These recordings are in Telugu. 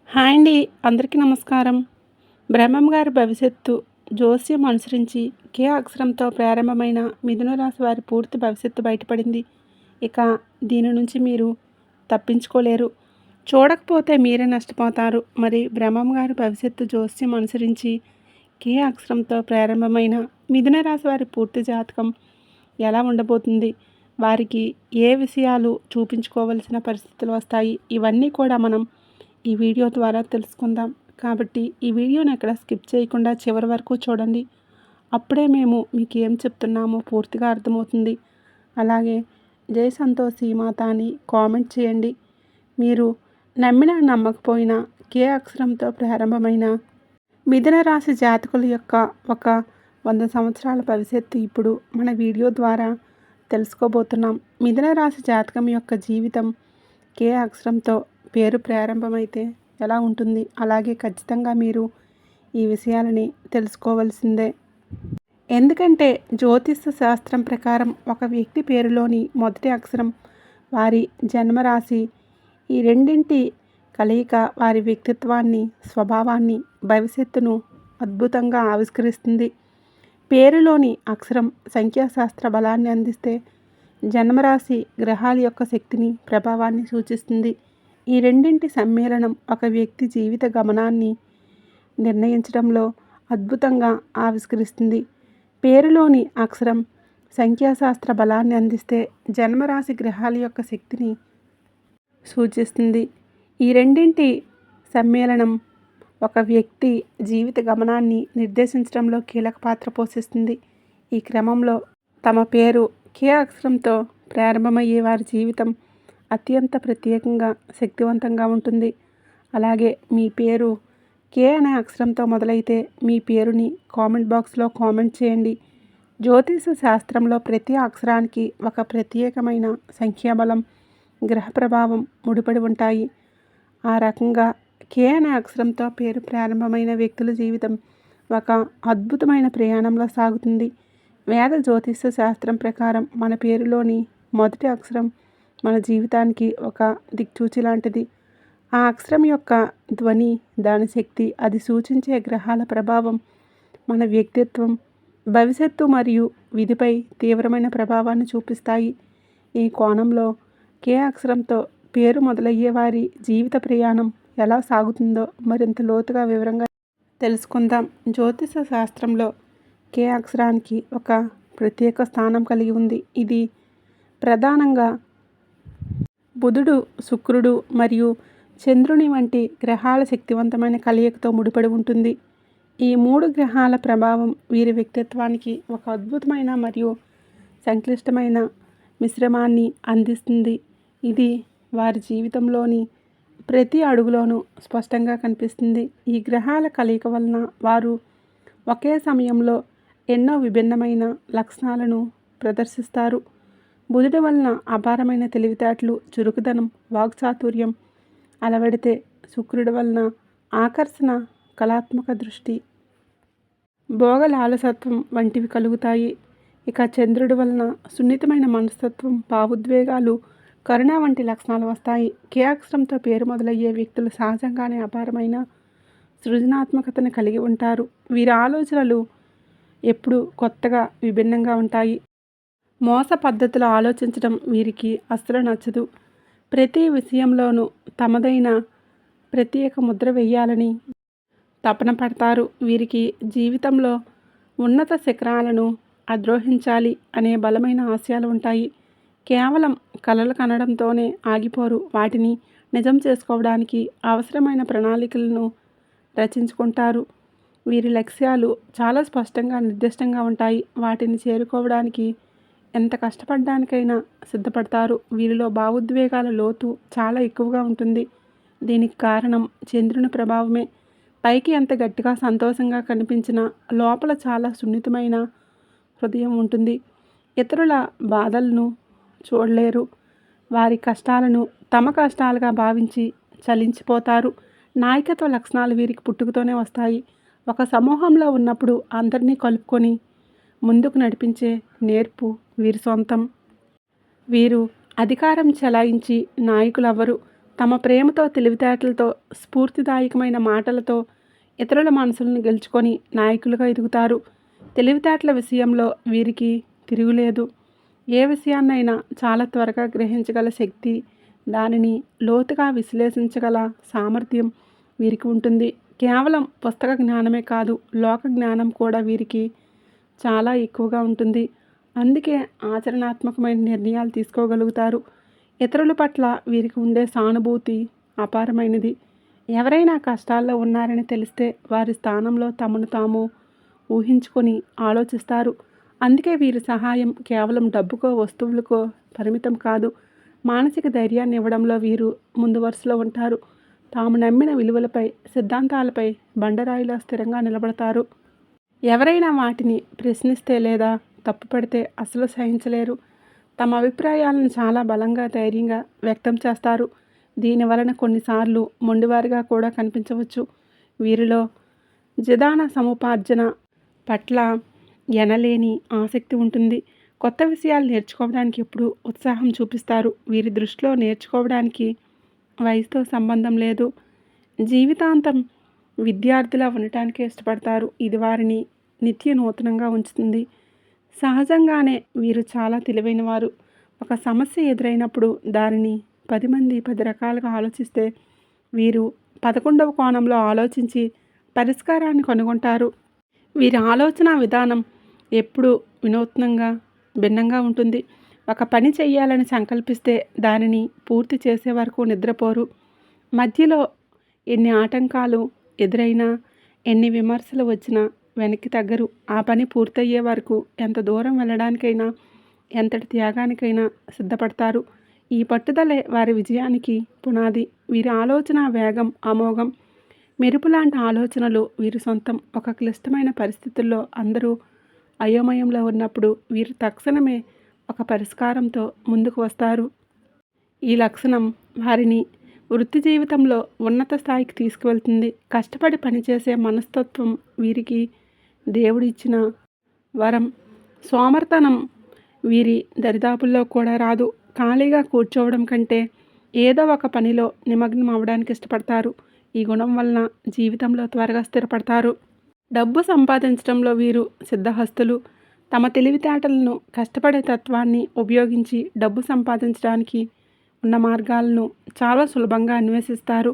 హాయ్ అండి. అందరికీ నమస్కారం. బ్రహ్మం గారి భవిష్యత్తు జోస్యం అనుసరించి కే అక్షరంతో ప్రారంభమైన మిథున రాశి వారి పూర్తి భవిష్యత్తు బయటపడింది. ఇక దీని నుంచి మీరు తప్పించుకోలేరు. చూడకపోతే మీరే నష్టపోతారు. మరి బ్రహ్మం గారి భవిష్యత్తు జోస్యం అనుసరించి కే అక్షరంతో ప్రారంభమైన మిథున రాశి వారి పూర్తి జాతకం ఎలా ఉండబోతుంది, వారికి ఏ విషయాలు చూపించుకోవలసిన పరిస్థితులు వస్తాయి, ఇవన్నీ కూడా మనం ఈ వీడియో ద్వారా తెలుసుకుందాం. కాబట్టి ఈ వీడియోని ఎక్కడ స్కిప్ చేయకుండా చివరి వరకు చూడండి. అప్పుడే మేము మీకు ఏం చెప్తున్నామో పూర్తిగా అర్థమవుతుంది. అలాగే జై సంతోషి మాత అని కామెంట్ చేయండి. మీరు నమ్మినా నమ్మకపోయినా కే అక్షరంతో ప్రారంభమైన మిథున రాశి జాతకుల యొక్క ఒక 100 సంవత్సరాల భవిష్యత్తు ఇప్పుడు మన వీడియో ద్వారా తెలుసుకోబోతున్నాం. మిథున రాశి జాతకం యొక్క జీవితం కే అక్షరంతో పేరు ప్రారంభమైతే ఎలా ఉంటుంది, అలాగే ఖచ్చితంగా మీరు ఈ విషయాలని తెలుసుకోవాల్సిందే. ఎందుకంటే జ్యోతిష శాస్త్రం ప్రకారం ఒక వ్యక్తి పేరులోని మొదటి అక్షరం వారి జన్మరాశి, ఈ రెండింటి కలయిక వారి వ్యక్తిత్వాన్ని, స్వభావాన్ని, భవిష్యత్తును అద్భుతంగా ఆవిష్కరిస్తుంది. పేరులోని అక్షరం సంఖ్యాశాస్త్ర బలాన్ని అందిస్తే జన్మరాశి గ్రహాల యొక్క శక్తిని, ప్రభావాన్ని సూచిస్తుంది. ఈ రెండింటి సమ్మేళనం ఒక వ్యక్తి జీవిత గమనాన్ని నిర్ణయించడంలో అద్భుతంగా ఆవిష్కరిస్తుంది. పేరులోని అక్షరం సంఖ్యాశాస్త్ర బలాన్ని అందిస్తే జన్మరాశి గ్రహాల యొక్క శక్తిని సూచిస్తుంది. ఈ రెండింటి సమ్మేళనం ఒక వ్యక్తి జీవిత గమనాన్ని నిర్దేశించడంలో కీలక పాత్ర పోషిస్తుంది. ఈ క్రమంలో తమ పేరు కే అక్షరంతో ప్రారంభమయ్యే వారి జీవితం అత్యంత ప్రత్యేకంగా, శక్తివంతంగా ఉంటుంది. అలాగే మీ పేరు కే అనే అక్షరంతో మొదలైతే మీ పేరుని కామెంట్ బాక్స్లో కామెంట్ చేయండి. జ్యోతిష శాస్త్రంలో ప్రతి అక్షరానికి ఒక ప్రత్యేకమైన సంఖ్యాబలం, గ్రహ ప్రభావం ముడిపడి ఉంటాయి. ఆ రకంగా కే అనే అక్షరంతో పేరు ప్రారంభమైన వ్యక్తుల జీవితం ఒక అద్భుతమైన ప్రయాణంలో సాగుతుంది. వేద జ్యోతిష శాస్త్రం ప్రకారం మన పేరులోని మొదటి అక్షరం మన జీవితానికి ఒక దిక్సూచి లాంటిది. ఆ అక్షరం యొక్క ధ్వని, దాని శక్తి, అది సూచించే గ్రహాల ప్రభావం మన వ్యక్తిత్వం, భవిష్యత్తు మరియు విధిపై తీవ్రమైన ప్రభావాన్ని చూపిస్తాయి. ఈ కోణంలో కే అక్షరంతో పేరు మొదలయ్యే వారి జీవిత ప్రయాణం ఎలా సాగుతుందో మరింత లోతుగా వివరంగా తెలుసుకుందాం. జ్యోతిష శాస్త్రంలో కే అక్షరానికి ఒక ప్రత్యేక స్థానం కలిగి ఉంది. ఇది ప్రధానంగా బుధుడు, శుక్రుడు మరియు చంద్రుని వంటి గ్రహాల శక్తివంతమైన కలయికతో ముడిపడి ఉంటుంది. ఈ 3 గ్రహాల ప్రభావం వీరి వ్యక్తిత్వానికి ఒక అద్భుతమైన మరియు సంక్లిష్టమైన మిశ్రమాన్ని అందిస్తుంది. ఇది వారి జీవితంలోని ప్రతి అడుగులోనూ స్పష్టంగా కనిపిస్తుంది. ఈ గ్రహాల కలయిక వలన వారు ఒకే సమయంలో ఎన్నో విభిన్నమైన లక్షణాలను ప్రదర్శిస్తారు. బుధుడి వలన అపారమైన తెలివితేటలు, చురుకుదనం, వాక్చాతుర్యం అలవడితే శుక్రుడి వలన ఆకర్షణ, కళాత్మక దృష్టి, భోగ లాలసత్వం వంటివి కలుగుతాయి. ఇక చంద్రుడి వలన సున్నితమైన మనస్తత్వం, భావోద్వేగాలు, కరుణ వంటి లక్షణాలు వస్తాయి. కే అక్షరంతో పేరు మొదలయ్యే వ్యక్తులు సహజంగానే అపారమైన సృజనాత్మకతను కలిగి ఉంటారు. వీరి ఆలోచనలు ఎప్పుడూ కొత్తగా, విభిన్నంగా ఉంటాయి. మోస పద్ధతిలో ఆలోచించడం వీరికి అస్సలు నచ్చదు. ప్రతి విషయంలోనూ తమదైన ప్రత్యేక ముద్ర వేయాలని తపన పడతారు. వీరికి జీవితంలో ఉన్నత శిఖరాలను అధిరోహించాలి అనే బలమైన ఆశయాలు ఉంటాయి. కేవలం కలలు కనడంతోనే ఆగిపోరు. వాటిని నిజం చేసుకోవడానికి అవసరమైన ప్రణాళికలను రచించుకుంటారు. వీరి లక్ష్యాలు చాలా స్పష్టంగా, నిర్దిష్టంగా ఉంటాయి. వాటిని చేరుకోవడానికి ఎంత కష్టపడడానికైనా సిద్ధపడతారు. వీరిలో భావోద్వేగాల లోతు చాలా ఎక్కువగా ఉంటుంది. దీనికి కారణం చంద్రుని ప్రభావమే. పైకి ఎంత గట్టిగా, సంతోషంగా కనిపించినా లోపల చాలా సున్నితమైన హృదయం ఉంటుంది. ఇతరుల బాధలను చూడలేరు. వారి కష్టాలను తమ కష్టాలుగా భావించి చలించిపోతారు. నాయకత్వ లక్షణాలు వీరికి పుట్టుకతోనే వస్తాయి. ఒక సమూహంలో ఉన్నప్పుడు అందరినీ కలుపుకొని ముందుకు నడిపించే నేర్పు వీరి సొంతం. వీరు అధికారం చెలాయించి నాయకులవ్వరు. తమ ప్రేమతో, తెలివితేటలతో, స్ఫూర్తిదాయకమైన మాటలతో ఇతరుల మనసులను గెలుచుకొని నాయకులుగా ఎదుగుతారు. తెలివితేటల విషయంలో వీరికి తిరుగులేదు. ఏ విషయాన్నైనా చాలా త్వరగా గ్రహించగల శక్తి, దానిని లోతుగా విశ్లేషించగల సామర్థ్యం వీరికి ఉంటుంది. కేవలం పుస్తక జ్ఞానమే కాదు, లోక జ్ఞానం కూడా వీరికి చాలా ఎక్కువగా ఉంటుంది. అందుకే ఆచరణాత్మకమైన నిర్ణయాలు తీసుకోగలుగుతారు. ఇతరుల పట్ల వీరికి ఉండే సానుభూతి అపారమైనది. ఎవరైనా కష్టాల్లో ఉన్నారని తెలిస్తే వారి స్థానంలో తమను తాము ఊహించుకొని ఆలోచిస్తారు. అందుకే వీరి సహాయం కేవలం డబ్బుకో, వస్తువులకో పరిమితం కాదు. మానసిక ధైర్యాన్ని ఇవ్వడంలో వీరు ముందు వరుసలో ఉంటారు. తాము నమ్మిన విలువలపై, సిద్ధాంతాలపై బండరాయిలా స్థిరంగా నిలబడతారు. ఎవరైనా వాటిని ప్రశ్నిస్తే లేదా తప్పుపడితే అసలు సహించలేరు. తమ అభిప్రాయాలను చాలా బలంగా, ధైర్యంగా వ్యక్తం చేస్తారు. దీని వలన కొన్నిసార్లు మొండివారిగా కూడా కనిపించవచ్చు. వీరిలో జిదాన సముపార్జన పట్ల ఎనలేని ఆసక్తి ఉంటుంది. కొత్త విషయాలు నేర్చుకోవడానికి ఎప్పుడూ ఉత్సాహం చూపిస్తారు. వీరి దృష్టిలో నేర్చుకోవడానికి వయసుతో సంబంధం లేదు. జీవితాంతం విద్యార్థిలా ఉండటానికే ఇష్టపడతారు. ఇది వారిని నిత్య నూతనంగా ఉంచుతుంది. సహజంగానే వీరు చాలా తెలివైన వారు. ఒక సమస్య ఎదురైనప్పుడు దానిని 10 మంది 10 రకాలుగా ఆలోచిస్తే వీరు 11వ కోణంలో ఆలోచించి పరిష్కారాన్ని కనుగొంటారు. వీరి ఆలోచన విధానం ఎప్పుడూ వినూత్నంగా, భిన్నంగా ఉంటుంది. ఒక పని చేయాలని సంకల్పిస్తే దానిని పూర్తి చేసే వరకు నిద్రపోరు. మధ్యలో ఎన్ని ఆటంకాలు ఎదురైనా, ఎన్ని విమర్శలు వచ్చినా వెనక్కి తగ్గరు. ఆ పని పూర్తయ్యే వరకు ఎంత దూరం వెళ్ళడానికైనా, ఎంతటి త్యాగానికైనా సిద్ధపడతారు. ఈ పట్టుదలే వారి విజయానికి పునాది. వీరి ఆలోచన వేగం అమోఘం. మెరుపులాంటి ఆలోచనలు వీరి సొంతం. ఒక క్లిష్టమైన పరిస్థితుల్లో అందరూ అయోమయంలో ఉన్నప్పుడు వీరు తక్షణమే ఒక పరిష్కారంతో ముందుకు వస్తారు. ఈ లక్షణం వారిని వృత్తి జీవితంలో ఉన్నత స్థాయికి తీసుకువెళ్తుంది. కష్టపడి పనిచేసే మనస్తత్వం వీరికి దేవుడిచ్చిన వరం. సోమర్తనం వీరి దరిదాపుల్లో కూడా రాదు. ఖాళీగా కూర్చోవడం కంటే ఏదో ఒక పనిలో నిమగ్నం అవ్వడానికి ఇష్టపడతారు. ఈ గుణం వలన జీవితంలో త్వరగా స్థిరపడతారు. డబ్బు సంపాదించడంలో వీరు సిద్ధహస్తులు. తమ తెలివితేటలను, కష్టపడే తత్వాన్ని ఉపయోగించి డబ్బు సంపాదించడానికి ఉన్న మార్గాలను చాలా సులభంగా అన్వేషిస్తారు.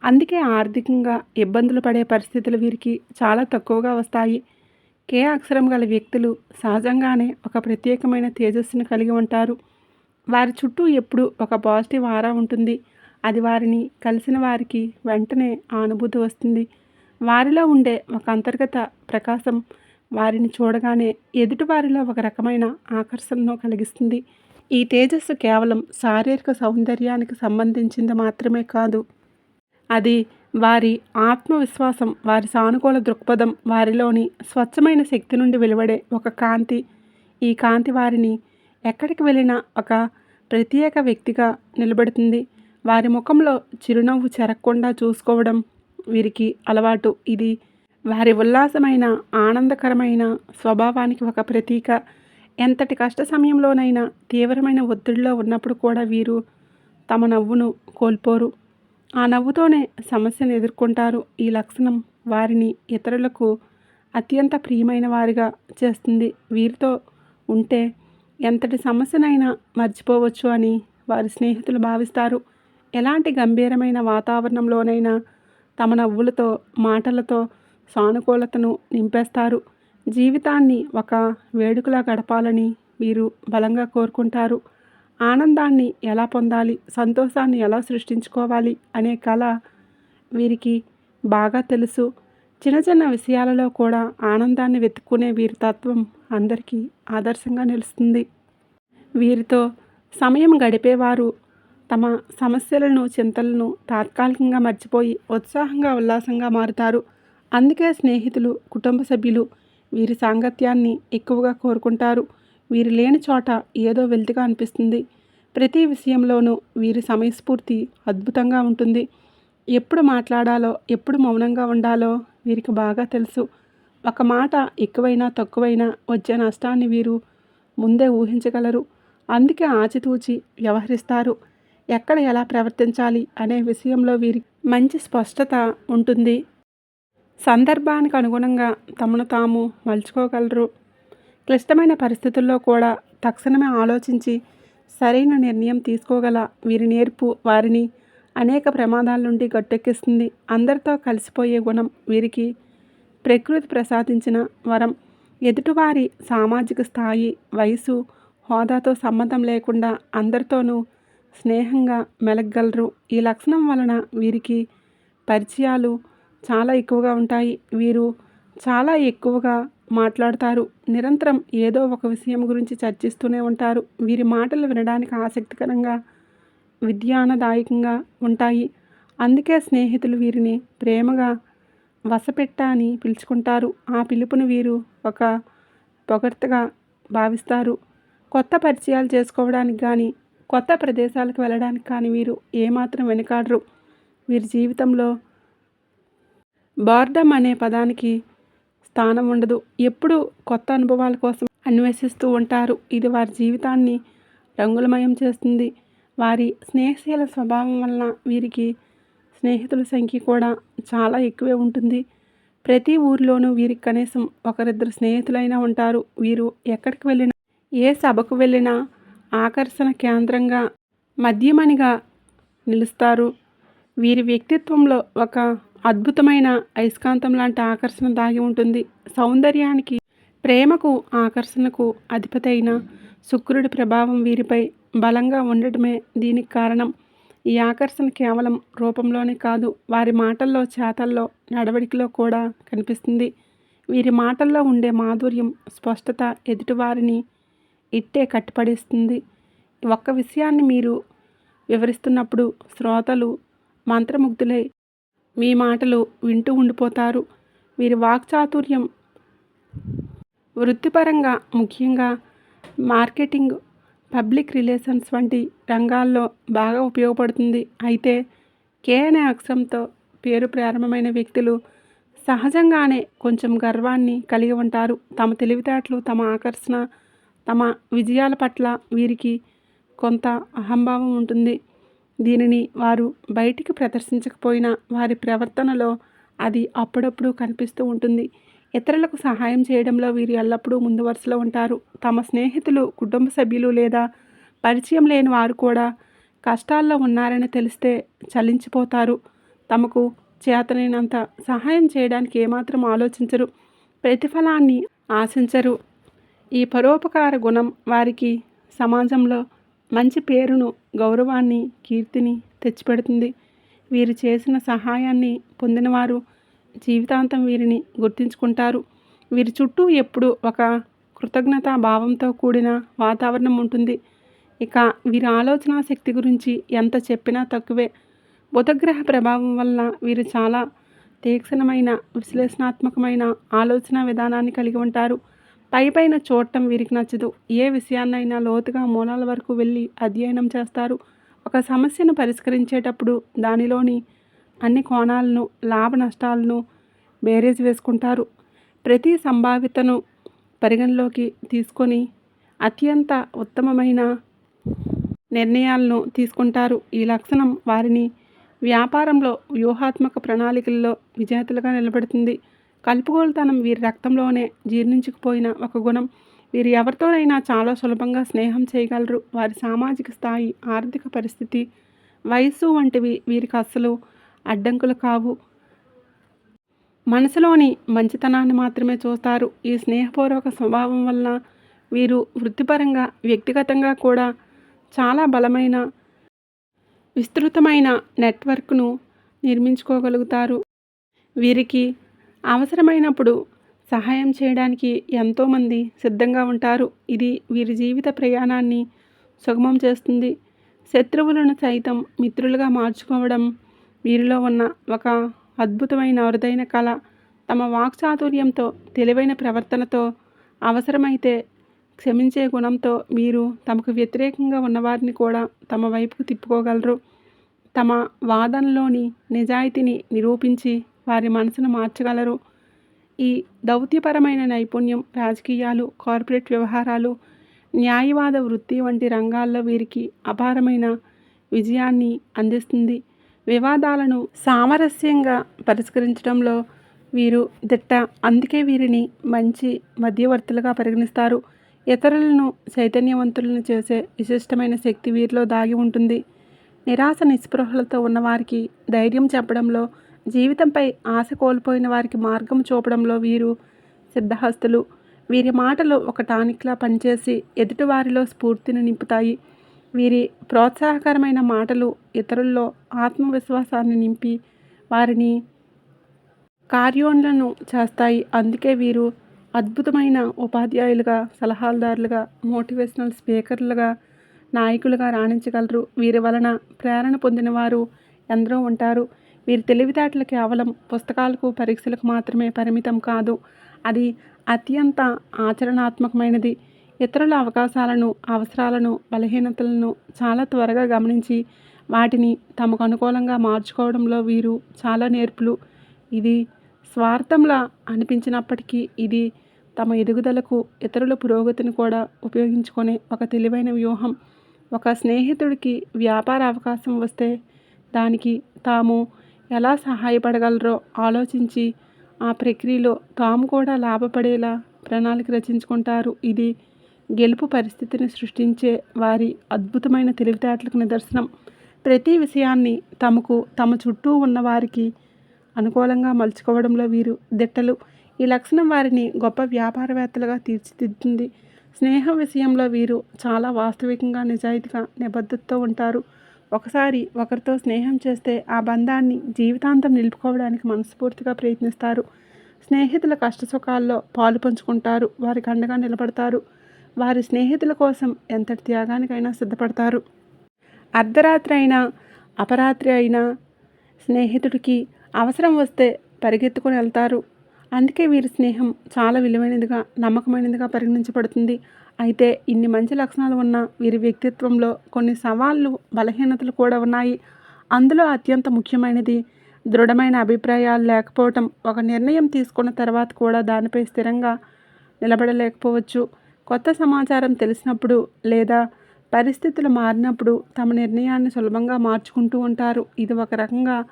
అందుకే ఆర్థికంగా ఇబ్బందులు పడే పరిస్థితులు వీరికి చాలా తక్కువగా వస్తాయి. కే అక్షరం గల వ్యక్తులు సహజంగానే ఒక ప్రత్యేకమైన తేజస్సును కలిగి ఉంటారు. వారి చుట్టూ ఎప్పుడూ ఒక పాజిటివ్ ఆరా ఉంటుంది. అది వారిని కలిసిన వారికి వెంటనే ఆ అనుభూతి వస్తుంది. వారిలో ఉండే ఒక అంతర్గత ప్రకాశం వారిని చూడగానే ఎదుటివారిలో ఒక రకమైన ఆకర్షణను కలిగిస్తుంది. ఈ తేజస్సు కేవలం శారీరక సౌందర్యానికి సంబంధించింది మాత్రమే కాదు. అది వారి ఆత్మవిశ్వాసం, వారి సానుకూల దృక్పథం, వారిలోని స్వచ్ఛమైన శక్తి నుండి వెలువడే ఒక కాంతి. ఈ కాంతి వారిని ఎక్కడికి వెళ్ళినా ఒక ప్రత్యేక వ్యక్తిగా నిలబెడుతుంది. వారి ముఖంలో చిరునవ్వు చెరగకుండా చూసుకోవడం వీరికి అలవాటు. ఇది వారి ఉల్లాసమైన, ఆనందకరమైన స్వభావానికి ఒక ప్రతీక. ఎంతటి కష్ట సమయంలోనైనా, తీవ్రమైన ఒత్తిడిలో ఉన్నప్పుడు కూడా వీరు తమ నవ్వును కోల్పోరు. ఆ నవ్వుతోనే సమస్యను ఎదుర్కొంటారు. ఈ లక్షణం వారిని ఇతరులకు అత్యంత ప్రియమైన వారిగా చేస్తుంది. వీరితో ఉంటే ఎంతటి సమస్యనైనా మర్చిపోవచ్చు అని వారి స్నేహితులు భావిస్తారు. ఎలాంటి గంభీరమైన వాతావరణంలోనైనా తమ నవ్వులతో, మాటలతో సానుకూలతను నింపేస్తారు. జీవితాన్ని ఒక వేడుకలా గడపాలని వీరు బలంగా కోరుకుంటారు. ఆనందాన్ని ఎలా పొందాలి, సంతోషాన్ని ఎలా సృష్టించుకోవాలి అనే కళ వీరికి బాగా తెలుసు. చిన్న చిన్న విషయాలలో కూడా ఆనందాన్ని వెతుక్కునే వీరి తత్వం అందరికీ ఆదర్శంగా నిలుస్తుంది. వీరితో సమయం గడిపేవారు తమ సమస్యలను, చింతలను తాత్కాలికంగా మర్చిపోయి ఉత్సాహంగా, ఉల్లాసంగా మారుతారు. అందుకే స్నేహితులు, కుటుంబ సభ్యులు వీరి సాంగత్యాన్ని ఎక్కువగా కోరుకుంటారు. వీరు లేని చోట ఏదో వెలితిగా అనిపిస్తుంది. ప్రతి విషయంలోనూ వీరి సమయస్ఫూర్తి అద్భుతంగా ఉంటుంది. ఎప్పుడు మాట్లాడాలో, ఎప్పుడు మౌనంగా ఉండాలో వీరికి బాగా తెలుసు. ఒక మాట ఎక్కువైనా తక్కువైనా వచ్చే నష్టాన్ని వీరు ముందే ఊహించగలరు. అందుకే ఆచితూచి వ్యవహరిస్తారు. ఎక్కడ ఎలా ప్రవర్తించాలి అనే విషయంలో వీరికి మంచి స్పష్టత ఉంటుంది. సందర్భానికి అనుగుణంగా తమను తాము మలుచుకోగలరు. క్లిష్టమైన పరిస్థితుల్లో కూడా తక్షణమే ఆలోచించి సరైన నిర్ణయం తీసుకోగల వీరి నేర్పు వారిని అనేక ప్రమాదాల నుండి గట్టెక్కిస్తుంది. అందరితో కలిసిపోయే గుణం వీరికి ప్రకృతి ప్రసాదించిన వరం. ఎదుటివారి సామాజిక స్థాయి, వయసు, హోదాతో సంబంధం లేకుండా అందరితోనూ స్నేహంగా మెలగగలరు. ఈ లక్షణం వలన వీరికి పరిచయాలు చాలా ఎక్కువగా ఉంటాయి. వీరు చాలా ఎక్కువగా మాట్లాడతారు. నిరంతరం ఏదో ఒక విషయం గురించి చర్చిస్తూనే ఉంటారు. వీరి మాటలు వినడానికి ఆసక్తికరంగా, విజ్ఞానదాయకంగా ఉంటాయి. అందుకే స్నేహితులు వీరిని ప్రేమగా వసపెట్ట అని పిలుచుకుంటారు. ఆ పిలుపుని వీరు ఒక పొగడ్తగా భావిస్తారు. కొత్త పరిచయాలు చేసుకోవడానికి కానీ, కొత్త ప్రదేశాలకు వెళ్ళడానికి కానీ వీరు ఏమాత్రం వెనుకాడరు. వీరి జీవితంలో బోర్డమ్ అనే పదానికి స్థానం ఉండదు. ఎప్పుడూ కొత్త అనుభవాల కోసం అన్వేషిస్తూ ఉంటారు. ఇది వారి జీవితాన్ని రంగులమయం చేస్తుంది. వారి స్నేహశీల స్వభావం వలన వీరికి స్నేహితుల సంఖ్య కూడా చాలా ఎక్కువే ఉంటుంది. ప్రతి ఊరిలోనూ వీరికి కనీసం ఒకరిద్దరు స్నేహితులైనా ఉంటారు. వీరు ఎక్కడికి వెళ్ళినా, ఏ సభకు వెళ్ళినా ఆకర్షణ కేంద్రంగా, మధ్యమనిగా నిలుస్తారు. వీరి వ్యక్తిత్వంలో ఒక అద్భుతమైన అయస్కాంతం లాంటి ఆకర్షణ దాగి ఉంటుంది. సౌందర్యానికి, ప్రేమకు, ఆకర్షణకు అధిపతి అయిన శుక్రుడి ప్రభావం వీరిపై బలంగా ఉండటమే దీనికి కారణం. ఈ ఆకర్షణ కేవలం రూపంలోనే కాదు, వారి మాటల్లో, చేతల్లో, నడవడికలో కూడా కనిపిస్తుంది. వీరి మాటల్లో ఉండే మాధుర్యం, స్పష్టత ఎదుటివారిని ఇట్టే కట్టిపడేస్తుంది. ఒక్క విషయాన్ని మీరు వివరిస్తున్నప్పుడు శ్రోతలు మంత్రముగ్ధులై మీ మాటలు వింటూ ఉండిపోతారు. వీరి వాక్చాతుర్యం వృత్తిపరంగా, ముఖ్యంగా మార్కెటింగ్, పబ్లిక్ రిలేషన్స్ వంటి రంగాల్లో బాగా ఉపయోగపడుతుంది. అయితే కే అనే అక్షరంతో పేరు ప్రారంభమైన వ్యక్తులు సహజంగానే కొంచెం గర్వాన్ని కలిగి ఉంటారు. తమ తెలివితేటలు, తమ ఆకర్షణ, తమ విజయాల పట్ల వీరికి కొంత అహంభావం ఉంటుంది. దీనిని వారు బయటికి ప్రదర్శించకపోయినా వారి ప్రవర్తనలో అది అప్పుడప్పుడు కనిపిస్తూ ఉంటుంది. ఇతరులకు సహాయం చేయడంలో వీరు ఎల్లప్పుడూ ముందు వరుసలో ఉంటారు. తమ స్నేహితులు, కుటుంబ సభ్యులు లేదా పరిచయం లేని వారు కూడా కష్టాల్లో ఉన్నారని తెలిస్తే చలించిపోతారు. తమకు చేతనైనంత సహాయం చేయడానికి ఏమాత్రం ఆలోచించరు. ప్రతిఫలాన్ని ఆశించరు. ఈ పరోపకార గుణం వారికి సమాజంలో మంచి పేరును, గౌరవాన్ని, కీర్తిని తెచ్చిపెడుతుంది. వీరు చేసిన సహాయాన్ని పొందినవారు జీవితాంతం వీరిని గుర్తుంచుకుంటారు. వీరి చుట్టూ ఎప్పుడూ ఒక కృతజ్ఞతా భావంతో కూడిన వాతావరణం ఉంటుంది. ఇక వీరి ఆలోచనా శక్తి గురించి ఎంత చెప్పినా తక్కువే. బుధగ్రహ ప్రభావం వల్ల వీరు చాలా తీక్షణమైన, విశ్లేషణాత్మకమైన ఆలోచన విధానాన్ని కలిగి ఉంటారు. పైపైన చూడటం వీరికి నచ్చదు. ఏ విషయాన్నైనా లోతుగా మూలాల వరకు వెళ్ళి అధ్యయనం చేస్తారు. ఒక సమస్యను పరిష్కరించేటప్పుడు దానిలోని అన్ని కోణాలను, లాభ నష్టాలను బేరీజు వేసుకుంటారు. ప్రతి సంభావ్యతను పరిగణలోకి తీసుకొని అత్యంత ఉత్తమమైన నిర్ణయాలను తీసుకుంటారు. ఈ లక్షణం వారిని వ్యాపారంలో, వ్యూహాత్మక ప్రణాళికల్లో విజేతలుగా నిలబెడుతుంది. కలుపుగోలుతనం వీరి రక్తంలోనే జీర్ణించుకుపోయిన ఒక గుణం. వీరు ఎవరితోనైనా చాలా సులభంగా స్నేహం చేయగలరు. వారి సామాజిక స్థాయి, ఆర్థిక పరిస్థితి, వయస్సు వంటివి వీరికి అస్సలు అడ్డంకులు కావు. మనసులోని మంచితనాన్ని మాత్రమే చూస్తారు. ఈ స్నేహపూర్వక స్వభావం వలన వీరు వృత్తిపరంగా, వ్యక్తిగతంగా కూడా చాలా బలమైన, విస్తృతమైన నెట్వర్క్ను నిర్మించుకోగలుగుతారు. వీరికి అవసరమైనప్పుడు సహాయం చేయడానికి ఎంతోమంది సిద్ధంగా ఉంటారు. ఇది వీరి జీవిత ప్రయాణాన్ని సుగమం చేస్తుంది. శత్రువులను సైతం మిత్రులుగా మార్చుకోవడం వీరిలో ఉన్న ఒక అద్భుతమైన, అరుదైన కళ. తమ వాక్చాతుర్యంతో, తెలివైన ప్రవర్తనతో, అవసరమైతే క్షమించే గుణంతో వీరు తమకు వ్యతిరేకంగా ఉన్నవారిని కూడా తమ వైపుకు తిప్పుకోగలరు. తమ వాదనలోని నిజాయితీని నిరూపించి వారి మనసును మార్చగలరు. ఈ దౌత్యపరమైన నైపుణ్యం రాజకీయాలు, కార్పొరేట్ వ్యవహారాలు, న్యాయవాద వృత్తి వంటి రంగాల్లో వీరికి అపారమైన విజయాన్ని అందిస్తుంది. వివాదాలను సామరస్యంగా పరిష్కరించడంలో వీరు దిట్ట. అందుకే వీరిని మంచి మధ్యవర్తులుగా పరిగణిస్తారు. ఇతరులను చైతన్యవంతులను చేసే విశిష్టమైన శక్తి వీరిలో దాగి ఉంటుంది. నిరాశ నిస్పృహలతో ఉన్నవారికి ధైర్యం చెప్పడంలో, జీవితంపై ఆశ కోల్పోయిన వారికి మార్గం చూపడంలో వీరు సిద్ధహస్తులు. వీరి మాటలు ఒక టానిక్లా పనిచేసి ఎదుటివారిలో స్ఫూర్తిని నింపుతాయి. వీరి ప్రోత్సాహకరమైన మాటలు ఇతరుల్లో ఆత్మవిశ్వాసాన్ని నింపి వారిని కార్యోన్లను చేస్తాయి. అందుకే వీరు అద్భుతమైన ఉపాధ్యాయులుగా, సలహాదారులుగా, మోటివేషనల్ స్పీకర్లుగా, నాయకులుగా రాణించగలరు. వీరి వలన ప్రేరణ పొందిన వారు ఎందరో ఉంటారు. వీరి తెలివితేటలు కేవలం పుస్తకాలకు, పరీక్షలకు మాత్రమే పరిమితం కాదు. అది అత్యంత ఆచరణాత్మకమైనది. ఇతరుల అవకాశాలను, అవసరాలను, బలహీనతలను చాలా త్వరగా గమనించి వాటిని తమకు అనుకూలంగా మార్చుకోవడంలో వీరు చాలా నేర్పులు. ఇది స్వార్థంలా అనిపించినప్పటికీ ఇది తమ ఎదుగుదలకు, ఇతరుల పురోగతిని కూడా ఉపయోగించుకునే ఒక తెలివైన వ్యూహం. ఒక స్నేహితుడికి వ్యాపార అవకాశం వస్తే దానికి తాము ఎలా సహాయపడగలరో ఆలోచించి ఆ ప్రక్రియలో తాము కూడా లాభపడేలా ప్రణాళిక రచించుకుంటారు. ఇది గెలుపు పరిస్థితిని సృష్టించే వారి అద్భుతమైన తెలివితేటలకు నిదర్శనం. ప్రతి విషయాన్ని తమ చుట్టూ ఉన్న వారికి అనుకూలంగా మలుచుకోవడంలో వీరు దిట్టలు. ఈ లక్షణం వారిని గొప్ప వ్యాపారవేత్తలుగా తీర్చిదిద్దుతుంది. స్నేహం విషయంలో వీరు చాలా వాస్తవికంగా, నిజాయితీగా, నిబద్ధతతో ఉంటారు. ఒకసారి ఒకరితో స్నేహం చేస్తే ఆ బంధాన్ని జీవితాంతం నిలుపుకోవడానికి మనస్ఫూర్తిగా ప్రయత్నిస్తారు. స్నేహితుల కష్టసుఖాల్లో పాలు పంచుకుంటారు. వారికి అండగా నిలబడతారు. వారి స్నేహితుల కోసం ఎంతటి త్యాగానికైనా సిద్ధపడతారు. అర్ధరాత్రి అయినా, అపరాత్రి అయినా స్నేహితుడికి అవసరం వస్తే పరిగెత్తుకొని వెళ్తారు. అందుకే వీరి స్నేహం చాలా విలువైనదిగా, నమ్మకమైనదిగా పరిగణించబడుతుంది. అయితే ఇన్ని మంచి లక్షణాలు ఉన్న వీరి వ్యక్తిత్వంలో కొన్ని సవాళ్లు, బలహీనతలు కూడా ఉన్నాయి. అందులో అత్యంత ముఖ్యమైనది దృఢమైన అభిప్రాయాలు లేకపోవటం. ఒక నిర్ణయం తీసుకున్న తర్వాత కూడా దానిపై స్థిరంగా నిలబడలేకపోవచ్చు. కొత్త సమాచారం తెలిసినప్పుడు లేదా పరిస్థితులు మారినప్పుడు తమ నిర్ణయాన్ని సులభంగా మార్చుకుంటూ ఉంటారు. ఇది ఒక రకంగా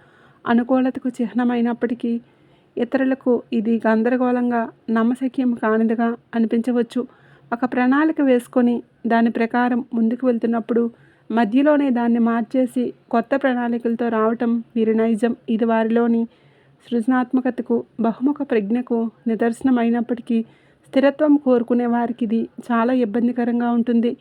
అనుకూలతకు చిహ్నమైనప్పటికీ ఇతరులకు ఇది గందరగోళంగా, నమ్మశక్యం కానిదిగా అనిపించవచ్చు. ఒక ప్రణాళిక వేసుకొని దాని ప్రకారం ముందుకు వెళ్తున్నప్పుడు మధ్యలోనే దాన్ని మార్చేసి కొత్త ప్రణాళికలతో రావటం వీరి నైజం. ఇది వారిలోని సృజనాత్మకతకు, బహుముఖ ప్రజ్ఞకు నిదర్శనమైనప్పటికీ స్థిరత్వం కోరుకునే వారికి ఇది చాలా ఇబ్బందికరంగా ఉంటుంది.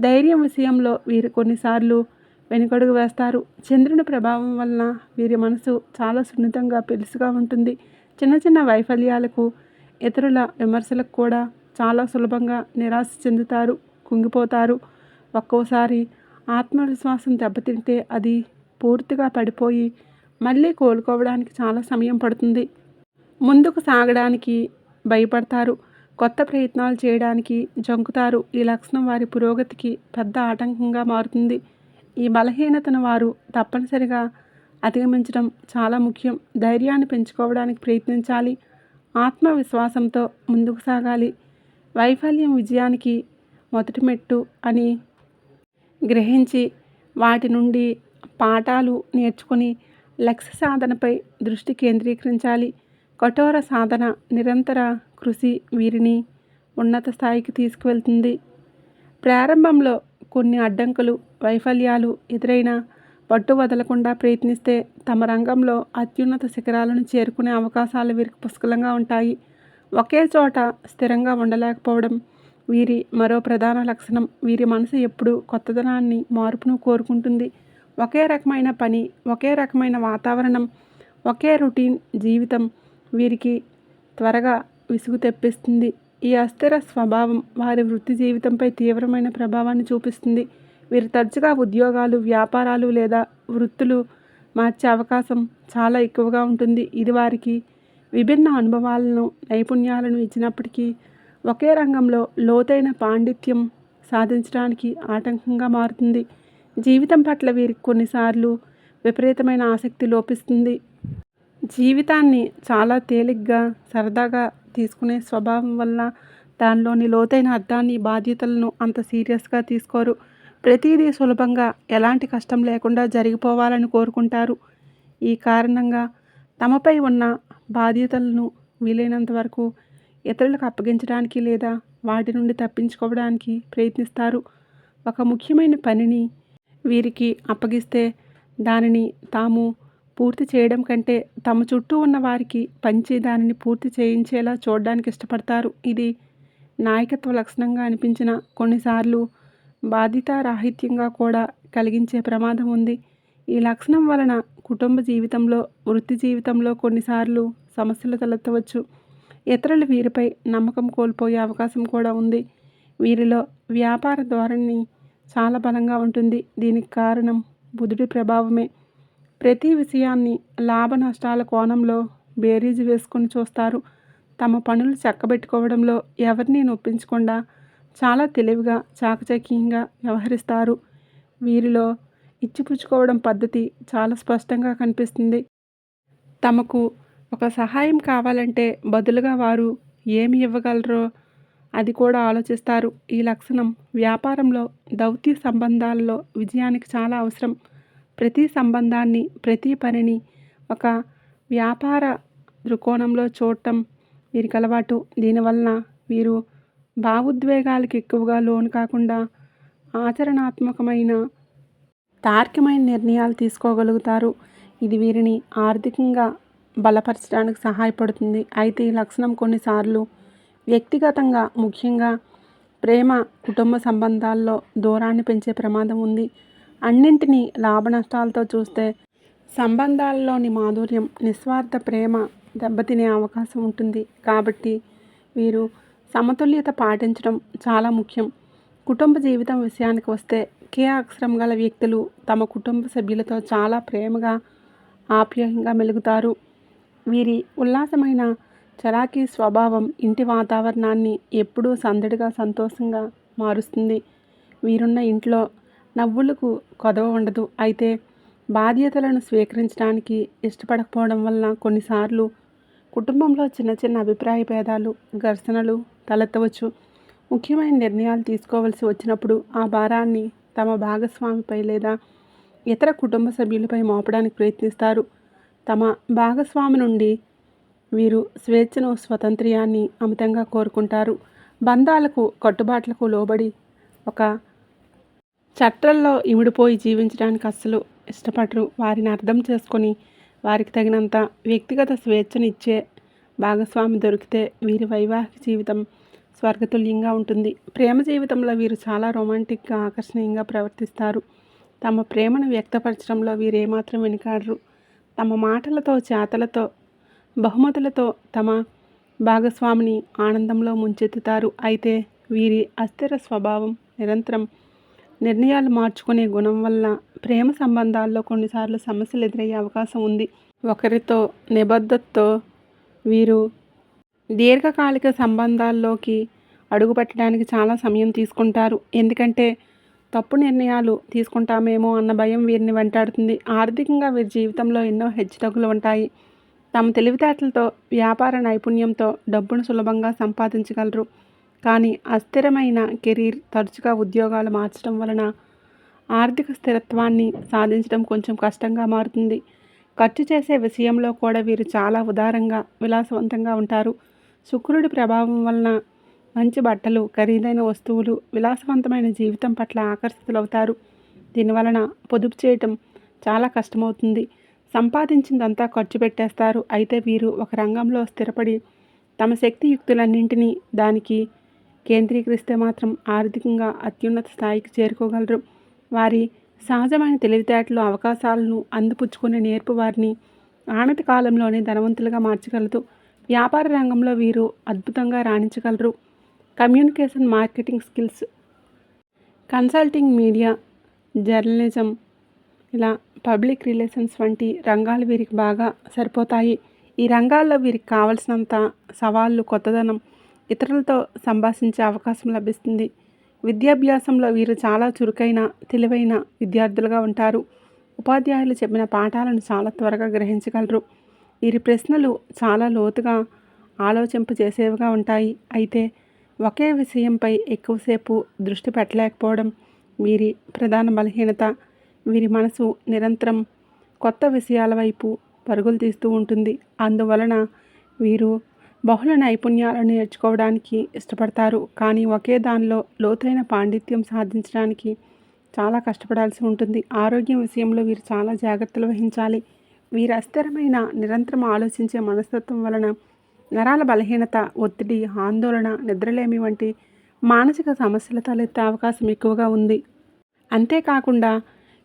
ధైర్యం విషయంలో వీరు కొన్నిసార్లు వెనుకడుగు వేస్తారు. చంద్రుని ప్రభావం వలన వీరి మనసు చాలా సున్నితంగా, పెలుసుగా ఉంటుంది. చిన్న చిన్న వైఫల్యాలకు, ఇతరుల విమర్శలకు కూడా చాలా సులభంగా నిరాశ చెందుతారు, కుంగిపోతారు. ఒక్కోసారి ఆత్మవిశ్వాసం దెబ్బతింటే అది పూర్తిగా పడిపోయి మళ్ళీ కోలుకోవడానికి చాలా సమయం పడుతుంది. ముందుకు సాగడానికి భయపడతారు. కొత్త ప్రయత్నాలు చేయడానికి జంకుతారు. ఈ లక్షణం వారి పురోగతికి పెద్ద ఆటంకంగా మారుతుంది. ఈ బలహీనతను వారు తప్పనిసరిగా అధిగమించడం చాలా ముఖ్యం. ధైర్యాన్ని పెంచుకోవడానికి ప్రయత్నించాలి. ఆత్మవిశ్వాసంతో ముందుకు సాగాలి. వైఫల్యం విజయానికి మొదటి మెట్టు అని గ్రహించి వాటి నుండి పాఠాలు నేర్చుకుని లక్ష్య సాధనపై దృష్టి కేంద్రీకరించాలి. కఠోర సాధన, నిరంతర కృషి వీరిని ఉన్నత స్థాయికి తీసుకువెళ్తుంది. ప్రారంభంలో కొన్ని అడ్డంకులు, వైఫల్యాలు ఎదురైనా పట్టు వదలకుండా ప్రయత్నిస్తే తమ రంగంలో అత్యున్నత శిఖరాలను చేరుకునే అవకాశాలు వీరికి పుష్కలంగా ఉంటాయి. ఒకే చోట స్థిరంగా ఉండలేకపోవడం వీరి మరో ప్రధాన లక్షణం. వీరి మనసు ఎప్పుడూ కొత్తదనాన్ని, మార్పును కోరుకుంటుంది. ఒకే రకమైన పని, ఒకే రకమైన వాతావరణం, ఒకే రొటీన్ జీవితం వీరికి త్వరగా విసుగు తెప్పిస్తుంది. ఈ అస్థిర స్వభావం వారి వృత్తి జీవితంపై తీవ్రమైన ప్రభావాన్ని చూపిస్తుంది. వీరు తరచుగా ఉద్యోగాలు, వ్యాపారాలు లేదా వృత్తులు మార్చే అవకాశం చాలా ఎక్కువగా ఉంటుంది. ఇది వారికి విభిన్న అనుభవాలను, నైపుణ్యాలను ఇచ్చినప్పటికీ ఒకే రంగంలో లోతైన పాండిత్యం సాధించడానికి ఆటంకంగా మారుతుంది. జీవితం పట్ల వీరికి కొన్నిసార్లు విపరీతమైన ఆసక్తి లోపిస్తుంది. జీవితాన్ని చాలా తేలిగ్గా, సరదాగా తీసుకునే స్వభావం వల్ల దానిలోని లోతైన అర్థాన్ని, బాధ్యతలను అంత సీరియస్గా తీసుకోరు. ప్రతిదీ సులభంగా ఎలాంటి కష్టం లేకుండా జరిగిపోవాలని కోరుకుంటారు. ఈ కారణంగా తమపై ఉన్న బాధ్యతలను వీలైనంత వరకు ఇతరులకు అప్పగించడానికి లేదా వాటి నుండి తప్పించుకోవడానికి ప్రయత్నిస్తారు. ఒక ముఖ్యమైన పనిని వీరికి అప్పగిస్తే దానిని తాము పూర్తి చేయడం కంటే తమ చుట్టూ ఉన్న వారికి పంచి దానిని పూర్తి చేయించేలా చూడడానికి ఇష్టపడతారు. ఇది నాయకత్వ లక్షణంగా అనిపించిన కొన్నిసార్లు బాధ్యతారాహిత్యంగా కూడా కలిగించే ప్రమాదం ఉంది. ఈ లక్షణం వలన కుటుంబ జీవితంలో, వృత్తి జీవితంలో కొన్నిసార్లు సమస్యలు తలెత్తవచ్చు. ఇతరులు వీరిపై నమ్మకం కోల్పోయే అవకాశం కూడా ఉంది. వీరిలో వ్యాపార ధోరణి చాలా బలంగా ఉంటుంది. దీనికి కారణం బుధుడి ప్రభావమే. ప్రతి విషయాన్ని లాభ నష్టాల కోణంలో బేరీజు వేసుకొని చూస్తారు. తమ పనులు చక్కబెట్టుకోవడంలో ఎవరిని నొప్పించకుండా చాలా తెలివిగా, చాకచక్యంగా వ్యవహరిస్తారు. వీరిలో ఇచ్చిపుచ్చుకోవడం పద్ధతి చాలా స్పష్టంగా కనిపిస్తుంది. తమకు ఒక సహాయం కావాలంటే బదులుగా వారు ఏమి ఇవ్వగలరో అది కూడా ఆలోచిస్తారు. ఈ లక్షణం వ్యాపారంలో, దౌత్య సంబంధాల్లో విజయానికి చాలా అవసరం. ప్రతి సంబంధాన్ని, ప్రతి పనిని ఒక వ్యాపార దృక్కోణంలో చూడటం వీరికి అలవాటు. దీనివలన వీరు భావోద్వేగాలకు ఎక్కువగా లోను కాకుండా ఆచరణాత్మకమైన, తార్కికమైన నిర్ణయాలు తీసుకోగలుగుతారు. ఇది వీరిని ఆర్థికంగా బలపరచడానికి సహాయపడుతుంది. అయితే ఈ లక్షణం కొన్నిసార్లు వ్యక్తిగతంగా, ముఖ్యంగా ప్రేమ, కుటుంబ సంబంధాల్లో దూరాన్ని పెంచే ప్రమాదం ఉంది. అన్నింటినీ లాభ నష్టాలతో చూస్తే సంబంధాల్లోని మాధుర్యం, నిస్వార్థ ప్రేమ దెబ్బతినే అవకాశం ఉంటుంది. కాబట్టి వీరు సమతుల్యత పాటించడం చాలా ముఖ్యం. కుటుంబ జీవితం విషయానికి వస్తే కే అక్షరం గల వ్యక్తులు తమ కుటుంబ సభ్యులతో చాలా ప్రేమగా, ఆప్యాయంగా మెలుగుతారు. వీరి ఉల్లాసమైన, చలాకీ స్వభావం ఇంటి వాతావరణాన్ని ఎప్పుడూ సందడిగా, సంతోషంగా మారుస్తుంది. వీరున్న ఇంట్లో నవ్వులకు కొదవ ఉండదు. అయితే బాధ్యతలను స్వీకరించడానికి ఇష్టపడకపోవడం వలన కొన్నిసార్లు కుటుంబంలో చిన్న చిన్న అభిప్రాయ భేదాలు, ఘర్షణలు తలెత్తవచ్చు. ముఖ్యమైన నిర్ణయాలు తీసుకోవలసి వచ్చినప్పుడు ఆ భారాన్ని తమ భాగస్వామిపై లేదా ఇతర కుటుంబ సభ్యులపై మోపడానికి ప్రయత్నిస్తారు. తమ భాగస్వామి నుండి వీరు స్వేచ్ఛను, స్వాతంత్ర్యాన్ని అమితంగా కోరుకుంటారు. బంధాలకు, కట్టుబాట్లకు లోబడి ఒక చట్టాల్లో ఇమిడిపోయి జీవించడానికి అస్సలు ఇష్టపడరు. వారిని అర్థం చేసుకొని వారికి తగినంత వ్యక్తిగత స్వేచ్ఛను ఇచ్చే భాగస్వామి దొరికితే వీరి వైవాహిక జీవితం స్వర్గతుల్యంగా ఉంటుంది. ప్రేమ జీవితంలో వీరు చాలా రొమాంటిక్గా, ఆకర్షణీయంగా ప్రవర్తిస్తారు. తమ ప్రేమను వ్యక్తపరచడంలో వీరు ఏమాత్రం వెనుకాడరు. తమ మాటలతో, చేతలతో, బహుమతులతో తమ భాగస్వామిని ఆనందంలో ముంచెత్తుతారు. అయితే వీరి అస్థిర స్వభావం, నిరంతరం నిర్ణయాలు మార్చుకునే గుణం వల్ల ప్రేమ సంబంధాల్లో కొన్నిసార్లు సమస్యలు ఎదురయ్యే అవకాశం ఉంది. ఒకరితో నిబద్ధతతో వీరు దీర్ఘకాలిక సంబంధాల్లోకి అడుగుపెట్టడానికి చాలా సమయం తీసుకుంటారు. ఎందుకంటే తప్పు నిర్ణయాలు తీసుకుంటామేమో అన్న భయం వీరిని వెంటాడుతుంది. ఆర్థికంగా వీరి జీవితంలో ఎన్నో హెచ్చుతగ్గులు ఉంటాయి. తమ తెలివితేటలతో, వ్యాపార నైపుణ్యంతో డబ్బును సులభంగా సంపాదించగలరు. కానీ అస్థిరమైన కెరీర్, తరచుగా ఉద్యోగాలు మార్చడం వలన ఆర్థిక స్థిరత్వాన్ని సాధించడం కొంచెం కష్టంగా మారుతుంది. ఖర్చు చేసే విషయంలో కూడా వీరు చాలా ఉదారంగా, విలాసవంతంగా ఉంటారు. శుక్రుడి ప్రభావం వలన మంచి బట్టలు, ఖరీదైన వస్తువులు, విలాసవంతమైన జీవితం పట్ల ఆకర్షితులవుతారు. దీనివలన పొదుపు చేయటం చాలా కష్టమవుతుంది. సంపాదించిందంతా ఖర్చు పెట్టేస్తారు. అయితే వీరు ఒక రంగంలో స్థిరపడి తమ శక్తియుక్తులన్నింటినీ దానికి కేంద్రీకరిస్తే మాత్రం ఆర్థికంగా అత్యున్నత స్థాయికి చేరుకోగలరు. వారి సహజమైన తెలివితేటలు, అవకాశాలను అందిపుచ్చుకునే నేర్పు వారిని ఆనతి కాలంలోనే ధనవంతులుగా మార్చగలదు. వ్యాపార రంగంలో వీరు అద్భుతంగా రాణించగలరు. Communication, marketing skills, consulting, media, journalism, ఇలా పబ్లిక్ రిలేషన్స్ వంటి రంగాలు వీరికి బాగా సరిపోతాయి. ఈ రంగాల్లో వీరికి కావలసినంత సవాళ్ళు, కొత్తదనం, ఇతరులతో సంభాషించే అవకాశం లభిస్తుంది. విద్యాభ్యాసంలో వీరు చాలా చురుకైన, తెలివైన విద్యార్థులుగా ఉంటారు. ఉపాధ్యాయులు చెప్పిన పాఠాలను చాలా త్వరగా గ్రహించగలరు. వీరి ప్రశ్నలు చాలా లోతుగా ఆలోచింపజేసేవిగా ఉంటాయి. అయితే ఒకే విషయంపై ఎక్కువసేపు దృష్టి పెట్టలేకపోవడం వీరి ప్రధాన బలహీనత వీరి మనసు నిరంతరం కొత్త విషయాల వైపు పరుగులు తీస్తూ ఉంటుంది. అందువలన వీరు బహుళ నైపుణ్యాలను నేర్చుకోవడానికి ఇష్టపడతారు. కానీ ఒకే దానిలో లోతైన పాండిత్యం సాధించడానికి చాలా కష్టపడాల్సి ఉంటుంది. ఆరోగ్యం విషయంలో వీరు చాలా జాగ్రత్తలు వహించాలి. వీరు అస్థిరమైన నిరంతరం ఆలోచించే మనస్తత్వం వలన నరాల బలహీనత, ఒత్తిడి, ఆందోళన, నిద్రలేమి వంటి మానసిక సమస్యలు తలెత్తే అవకాశం ఎక్కువగా ఉంది. అంతేకాకుండా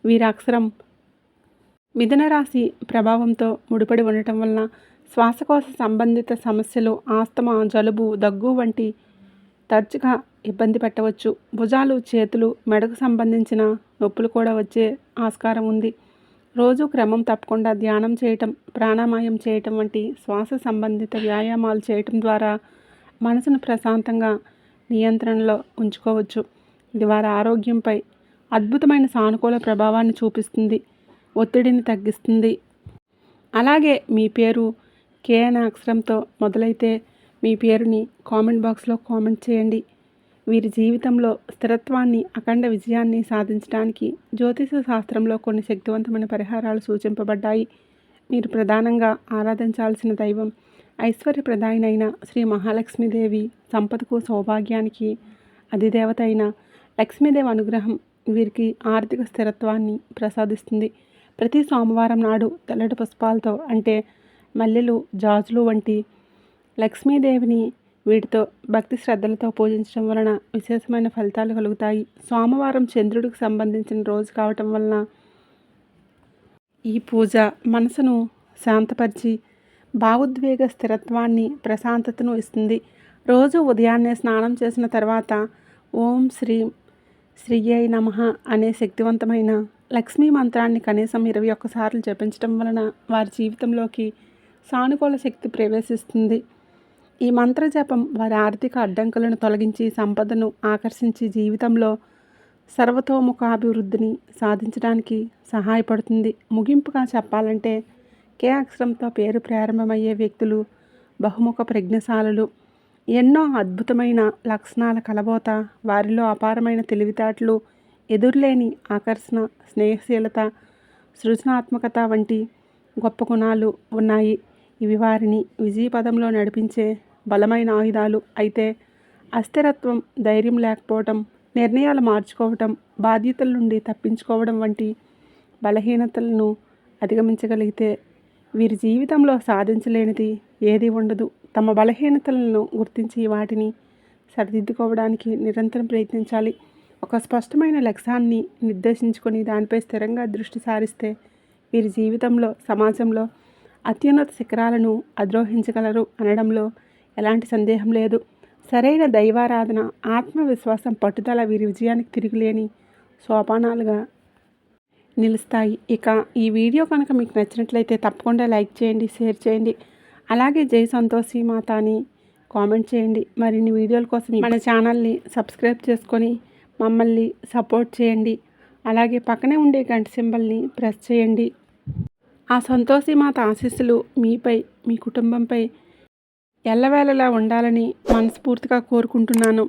వీరి అక్షరం మిథున రాశి ప్రభావంతో ముడిపడి ఉండటం వలన శ్వాసకోశ సంబంధిత సమస్యలు, ఆస్తమా, జలుబు, దగ్గు వంటి తరచుగా ఇబ్బంది పెట్టవచ్చు. భుజాలు, చేతులు, మెడకు సంబంధించిన నొప్పులు కూడా వచ్చే ఆస్కారం ఉంది. రోజు క్రమం తప్పకుండా ధ్యానం చేయటం, ప్రాణాయామం చేయటం వంటి శ్వాస సంబంధిత వ్యాయామాలు చేయటం ద్వారా మనసును ప్రశాంతంగా నియంత్రణలో ఉంచుకోవచ్చు. ఇది వారి ఆరోగ్యంపై అద్భుతమైన సానుకూల ప్రభావాన్ని చూపిస్తుంది, ఒత్తిడిని తగ్గిస్తుంది. అలాగే మీ పేరు కే అనే అక్షరంతో మొదలైతే మీ పేరుని కామెంట్ బాక్స్లో కామెంట్ చేయండి. వీరి జీవితంలో స్థిరత్వాన్ని, అఖండ విజయాన్ని సాధించడానికి జ్యోతిష శాస్త్రంలో కొన్ని శక్తివంతమైన పరిహారాలు సూచింపబడ్డాయి. మీరు ప్రధానంగా ఆరాధించాల్సిన దైవం ఐశ్వర్యప్రదాయినైన శ్రీ మహాలక్ష్మీదేవి. సంపదకు, సౌభాగ్యానికి అధిదేవత అయిన లక్ష్మీదేవి అనుగ్రహం వీరికి ఆర్థిక స్థిరత్వాన్ని ప్రసాదిస్తుంది. ప్రతి సోమవారం నాడు తెల్లటి పుష్పాలతో అంటే మల్లెలు, జాజులు వంటి లక్ష్మీదేవిని వీటితో భక్తి శ్రద్ధలతో పూజించడం వలన విశేషమైన ఫలితాలు కలుగుతాయి. సోమవారం చంద్రుడికి సంబంధించిన రోజు కావటం వలన ఈ పూజ మనసును శాంతపరిచి భావోద్వేగ స్థిరత్వాన్ని, ప్రశాంతతను ఇస్తుంది. రోజు ఉదయాన్నే స్నానం చేసిన తర్వాత ఓం శ్రీయై నమః అనే శక్తివంతమైన లక్ష్మీ మంత్రాన్ని కనీసం 21 సార్లు జపించడం వలన వారి జీవితంలోకి సానుకూల శక్తి ప్రవేశిస్తుంది. ఈ మంత్ర జపం వారి ఆర్థిక అడ్డంకులను తొలగించి సంపదను ఆకర్షించి జీవితంలో సర్వతోముఖాభివృద్ధిని సాధించడానికి సహాయపడుతుంది. ముగింపుగా చెప్పాలంటే కే అక్షరంతో పేరు ప్రారంభమయ్యే వ్యక్తులు బహుముఖ ప్రజ్ఞశాలులు. ఎన్నో అద్భుతమైన లక్షణాల కలబోత, వారిలో అపారమైన తెలివితేటలు, ఎదురులేని ఆకర్షణ, స్నేహశీలత, సృజనాత్మకత వంటి గొప్ప గుణాలు ఉన్నాయి. ఇవి వారిని విజయపదంలో నడిపించే బలమైన ఆయుధాలు. అయితే అస్థిరత్వం, ధైర్యం లేకపోవటం, నిర్ణయాలు మార్చుకోవటం, బాధ్యతల నుండి తప్పించుకోవడం వంటి బలహీనతలను అధిగమించగలిగితే వీరి జీవితంలో సాధించలేనిది ఏదీ ఉండదు. తమ బలహీనతలను గుర్తించి వాటిని సరిదిద్దుకోవడానికి నిరంతరం ప్రయత్నించాలి. ఒక స్పష్టమైన లక్ష్యాన్ని నిర్దేశించుకొని దానిపై స్థిరంగా దృష్టి సారిస్తే వీరి జీవితంలో, సమాజంలో అత్యున్నత శిఖరాలను అధిరోహించగలరు అనడంలో ఎలాంటి సందేహం లేదు. సరైన దైవారాధన, ఆత్మవిశ్వాసం, పట్టుదల వీరి విజయానికి తిరుగులేని సోపానాలుగా నిలుస్తాయి. ఇక ఈ వీడియో కనుక మీకు నచ్చినట్లయితే తప్పకుండా లైక్ చేయండి, షేర్ చేయండి. అలాగే జై సంతోషి మాత అని కామెంట్ చేయండి. మరిన్ని వీడియోల కోసం మన ఛానల్ని సబ్స్క్రైబ్ చేసుకొని మమ్మల్ని సపోర్ట్ చేయండి. అలాగే పక్కనే ఉండే గంట సింబల్ని ప్రెస్ చేయండి. ఆ సంతోషి మాత ఆశీస్సులు మీపై, మీ కుటుంబంపై ఎల్లవేళలా ఉండాలని మనస్ఫూర్తిగా కోరుకుంటున్నాను.